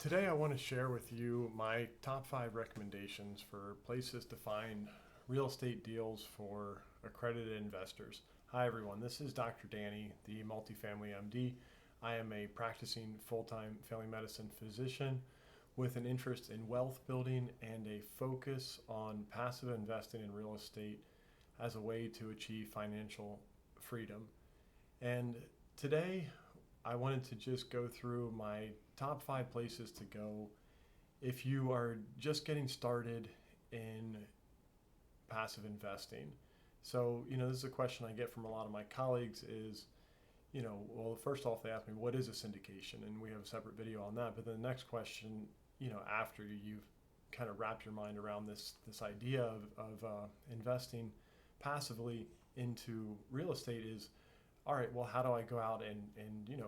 Today I want to share with you my top 5 recommendations for places to find real estate deals for accredited investors. Hi everyone, this is Dr. Danny, the multifamily MD. I am a practicing full-time family medicine physician with an interest in wealth building and a focus on passive investing in real estate as a way to achieve financial freedom. And today I wanted to just go through my top 5 places to go if you are just getting started in passive investing. So, this is a question I get from a lot of my colleagues is, well, first off, they ask me, what is a syndication? And we have a separate video on that. But then the next question, after you've kind of wrapped your mind around this idea of investing passively into real estate is, all right, well, how do I go out and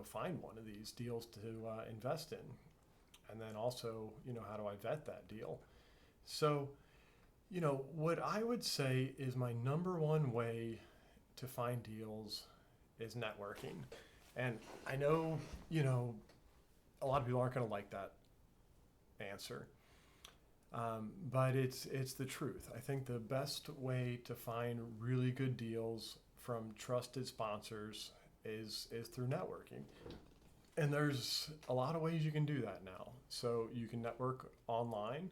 find one of these deals to invest in? And then also, how do I vet that deal? So, what I would say is my number one way to find deals is networking. And I know, a lot of people aren't going to like that answer. But it's the truth. I think the best way to find really good deals from trusted sponsors is through networking. And there's a lot of ways you can do that now. So you can network online,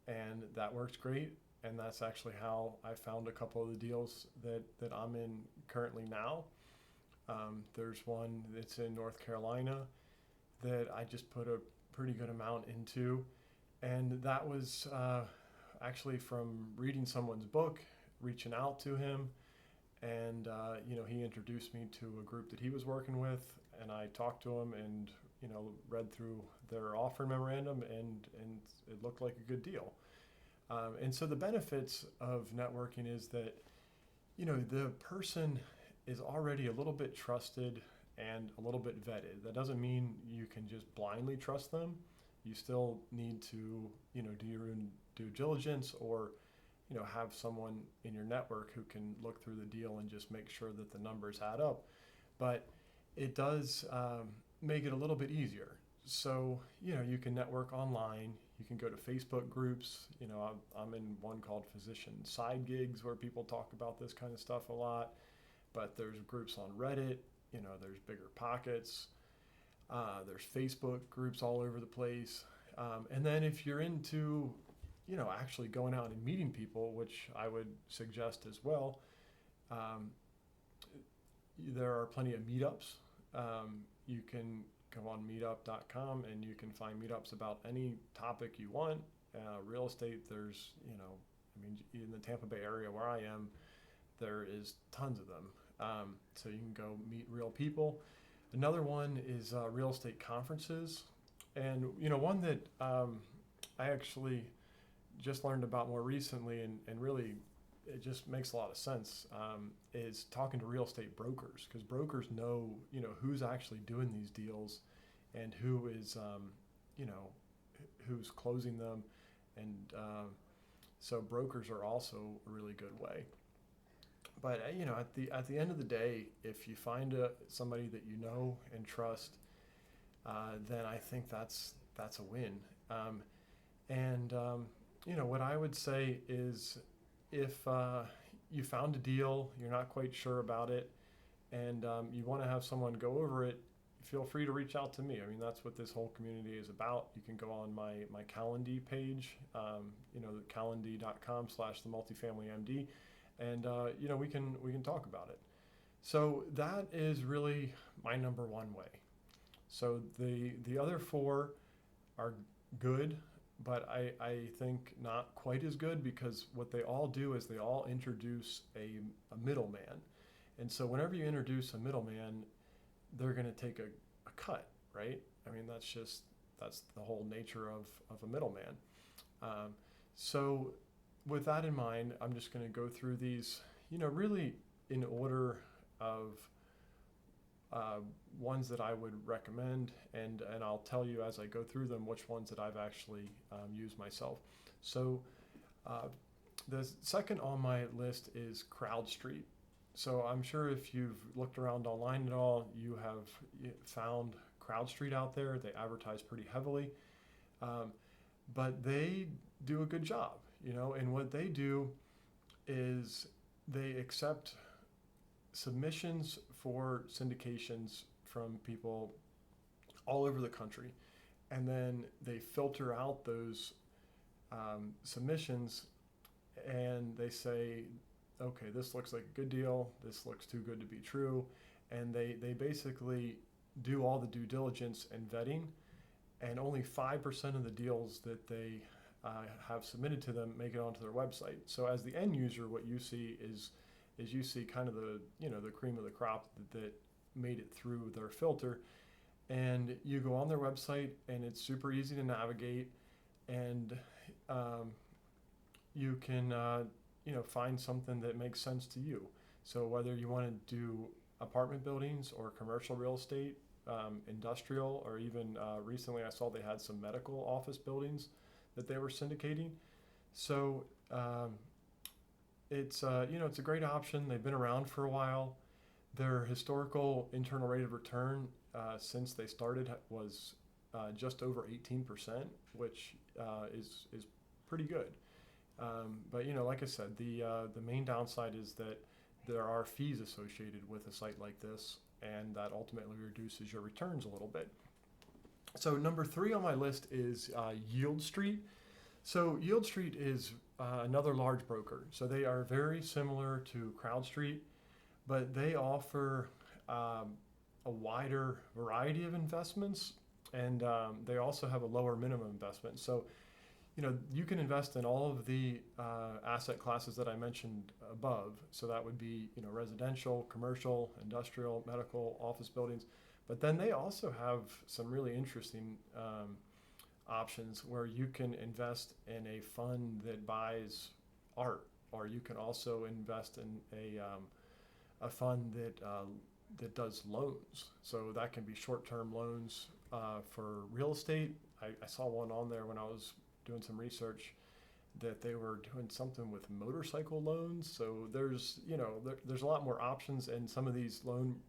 and that works great. And that's actually how I found a couple of the deals that I'm in currently now. There's one that's in North Carolina that I just put a pretty good amount into. And that was actually from reading someone's book, reaching out to him. And, he introduced me to a group that he was working with. And I talked to him and, read through their offer memorandum. And it looked like a good deal. And so the benefits of networking is that, the person is already a little bit trusted and a little bit vetted. That doesn't mean you can just blindly trust them. You still need to, do your own due diligence or, have someone in your network who can look through the deal and just make sure that the numbers add up. But it does make it a little bit easier. So, you can network online. You can go to Facebook groups. I'm in one called Physician Side Gigs where people talk about this kind of stuff a lot. But there's groups on Reddit. There's Bigger Pockets. There's Facebook groups all over the place. And then if you're into, actually going out and meeting people, which I would suggest as well, there are plenty of meetups. You can go on meetup.com and you can find meetups about any topic you want. Real estate, there's, in the Tampa Bay area where I am, there is tons of them. So you can go meet real people. Another one is real estate conferences. And, one that I actually just learned about more recently and really it just makes a lot of sense is talking to real estate brokers, because brokers know, who's actually doing these deals and who is, who's closing them. And so brokers are also a really good way. But at the end of the day, if you find somebody that you know and trust, then I think that's a win. What I would say is if you found a deal, you're not quite sure about it, and you want to have someone go over it, feel free to reach out to me. That's what this whole community is about. You can go on my Calendly page, calendly.com/themultifamilymd. And we can talk about it. So that is really my number one way. So the other 4 are good, but I think not quite as good, because what they all do is they all introduce a middleman. And so whenever you introduce a middleman, they're going to take a cut, right? That's the whole nature of a middleman. So with that in mind, I'm just going to go through these, really in order of ones that I would recommend, and I'll tell you as I go through them which ones that I've actually used myself. So the second on my list is CrowdStreet. So I'm sure if you've looked around online at all, you have found CrowdStreet out there. They advertise pretty heavily. But they do a good job, and what they do is they accept submissions for syndications from people all over the country, and then they filter out those submissions, and they say, okay, this looks like a good deal, this looks too good to be true, and they basically do all the due diligence and vetting, and only 5% of the deals that they have submitted to them make it onto their website. So as the end user, what you see is you see kind of the cream of the crop that made it through their filter, and you go on their website and it's super easy to navigate, and you can find something that makes sense to you. So whether you want to do apartment buildings or commercial real estate, industrial, or even recently I saw they had some medical office buildings that they were syndicating. So it's a great option. They've been around for a while. Their historical internal rate of return since they started was just over 18%, which is pretty good. But like I said, the main downside is that there are fees associated with a site like this, and that ultimately reduces your returns a little bit. So number 3 on my list is Yieldstreet. So Yieldstreet is another large broker. So they are very similar to CrowdStreet, but they offer a wider variety of investments, and they also have a lower minimum investment. So you can invest in all of the asset classes that I mentioned above. So that would be, residential, commercial, industrial, medical, office buildings. But then they also have some really interesting options where you can invest in a fund that buys art, or you can also invest in a fund that does loans. So that can be short-term loans for real estate. I saw one on there when I was doing some research that they were doing something with motorcycle loans. So there's a lot more options, and some of these loan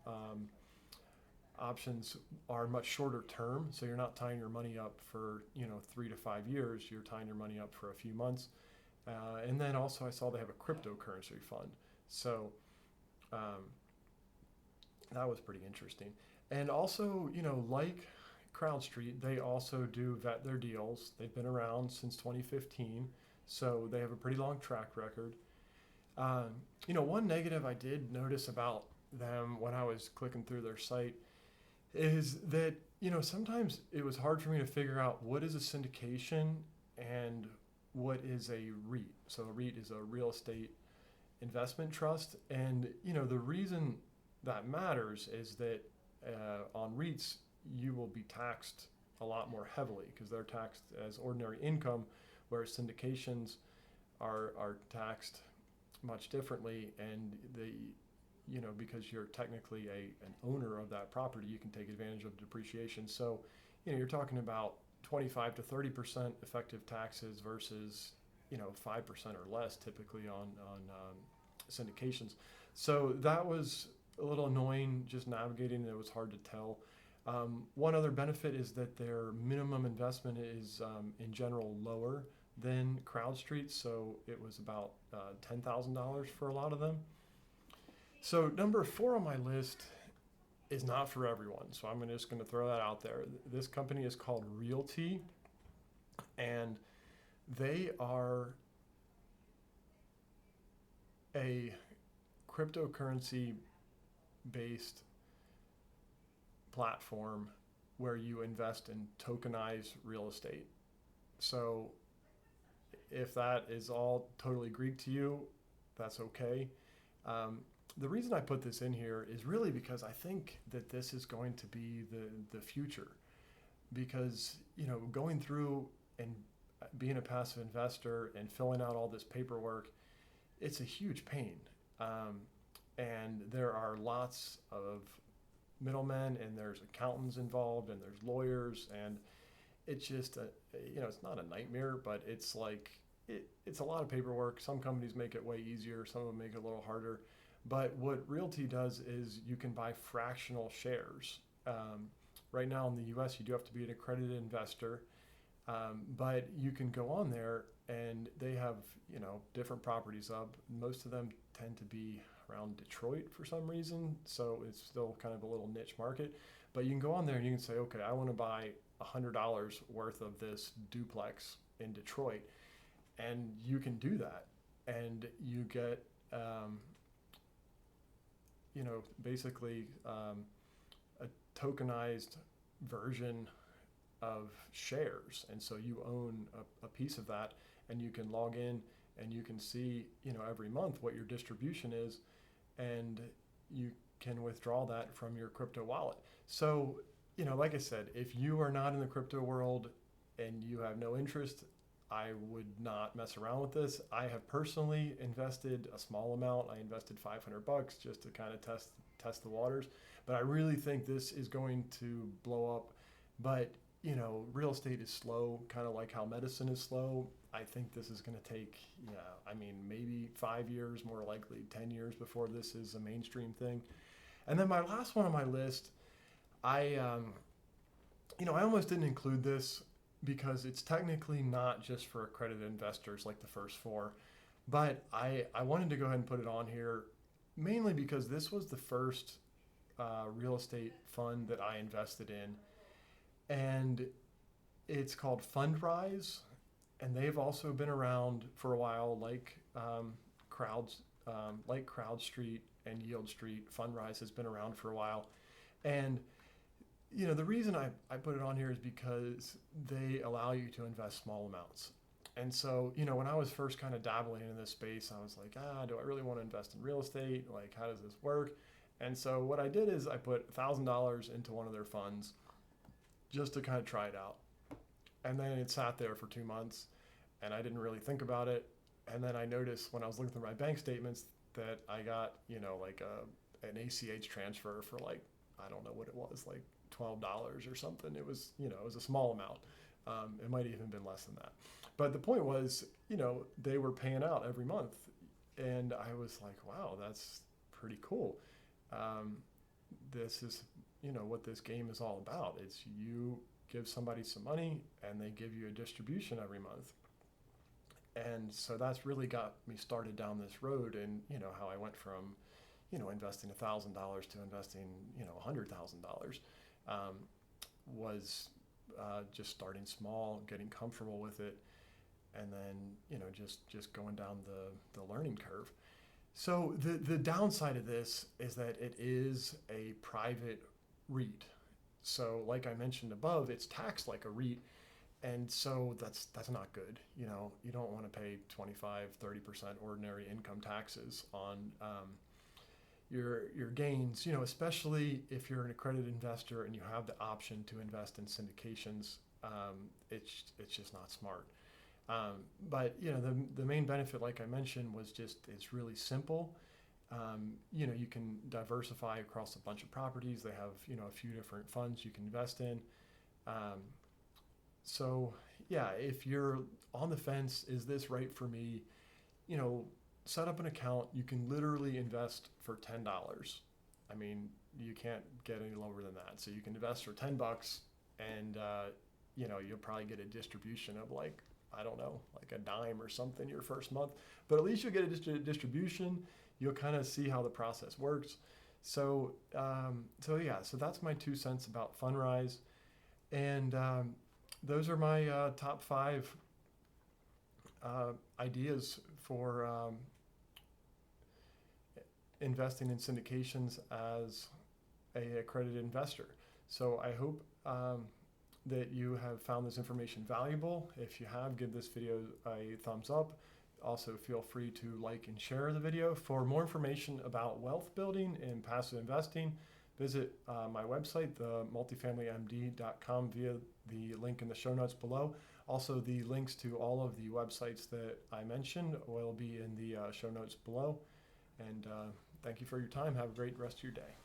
options are much shorter term. So you're not tying your money up for 3 to 5 years. You're tying your money up for a few months. And then also I saw they have a cryptocurrency fund. So that was pretty interesting. And also, like CrowdStreet, they also do vet their deals. They've been around since 2015, so they have a pretty long track record. One negative I did notice about them when I was clicking through their site is that, sometimes it was hard for me to figure out what is a syndication and what is a REIT. So a REIT is a real estate investment trust, and the reason that matters is that on REITs you will be taxed a lot more heavily because they're taxed as ordinary income, whereas syndications are taxed much differently, and because you're technically an owner of that property, you can take advantage of depreciation. So you're talking about 25 to 30% effective taxes versus 5% or less typically on syndications. So that was a little annoying just navigating. It was hard to tell. One other benefit is that their minimum investment is in general lower than CrowdStreet, so it was about $10,000 for a lot of them. So number 4 on my list is not for everyone, so I'm just going to throw that out there. This company is called RealT, and they are a cryptocurrency based platform where you invest in tokenized real estate. So if that is all totally Greek to you, that's okay. The reason I put this in here is really because I think that this is going to be the future, because going through and being a passive investor and filling out all this paperwork, it's a huge pain. And there are lots of middlemen, and there's accountants involved, and there's lawyers, and it's just it's not a nightmare, but it's like it's a lot of paperwork. Some companies make it way easier, some of them make it a little harder. But what RealT does is you can buy fractional shares. Right now in the US, you do have to be an accredited investor. But you can go on there and they have, different properties up. Most of them tend to be around Detroit for some reason. So it's still kind of a little niche market. But you can go on there and you can say, okay, I want to buy $100 worth of this duplex in Detroit. And you can do that. And you get, basically a tokenized version of shares. And so you own a piece of that, and you can log in and you can see, every month what your distribution is, and you can withdraw that from your crypto wallet. So, like I said, if you are not in the crypto world and you have no interest, I would not mess around with this. I have personally invested a small amount. I invested $500 just to kind of test the waters. But I really think this is going to blow up. But real estate is slow, kind of like how medicine is slow. I think this is going to take, maybe 5 years, more likely 10 years before this is a mainstream thing. And then my last one on my list, I almost didn't include this because it's technically not just for accredited investors like the first four, but I wanted to go ahead and put it on here mainly because this was the first real estate fund that I invested in. And it's called Fundrise, and they've also been around for a while, like CrowdStreet and Yieldstreet. Fundrise has been around for a while, and the reason I put it on here is because they allow you to invest small amounts. And so, when I was first kind of dabbling in this space, I was like, do I really want to invest in real estate? Like, how does this work? And so what I did is I put $1,000 into one of their funds just to kind of try it out. And then it sat there for 2 months and I didn't really think about it. And then I noticed when I was looking through my bank statements that I got, an ACH transfer for I don't know what it was, like $12 or something. It was, it was a small amount. It might have even been less than that. But the point was, they were paying out every month. And I was like, wow, that's pretty cool. This is, what this game is all about. It's you give somebody some money and they give you a distribution every month. And so that's really got me started down this road, and how I went from investing $1,000 to investing $100,000 was just starting small, getting comfortable with it, and then just going down the learning curve. So the downside of this is that it is a private REIT. So like I mentioned above, it's taxed like a REIT. And so that's not good. You don't want to pay 25-30% ordinary income taxes on your gains, especially if you're an accredited investor and you have the option to invest in syndications. It's just not smart. But the main benefit, like I mentioned, was just it's really simple. You can diversify across a bunch of properties. They have a few different funds you can invest in. So yeah, if you're on the fence, is this right for me? Set up an account. You can literally invest for $10. I mean, you can't get any lower than that. So you can invest for $10, and you'll probably get a distribution of I don't know, like a dime or something your first month. But at least you'll get a distribution. You'll kind of see how the process works. So so that's my 2 cents about Fundrise, and those are my top 5 ideas for investing in syndications as a accredited investor. So I hope that you have found this information valuable. If you have, give this video a thumbs up. Also, feel free to like and share the video. For more information about wealth building and passive investing, visit my website, themultifamilymd.com, via the link in the show notes below. Also, the links to all of the websites that I mentioned will be in the show notes below. And thank you for your time. Have a great rest of your day.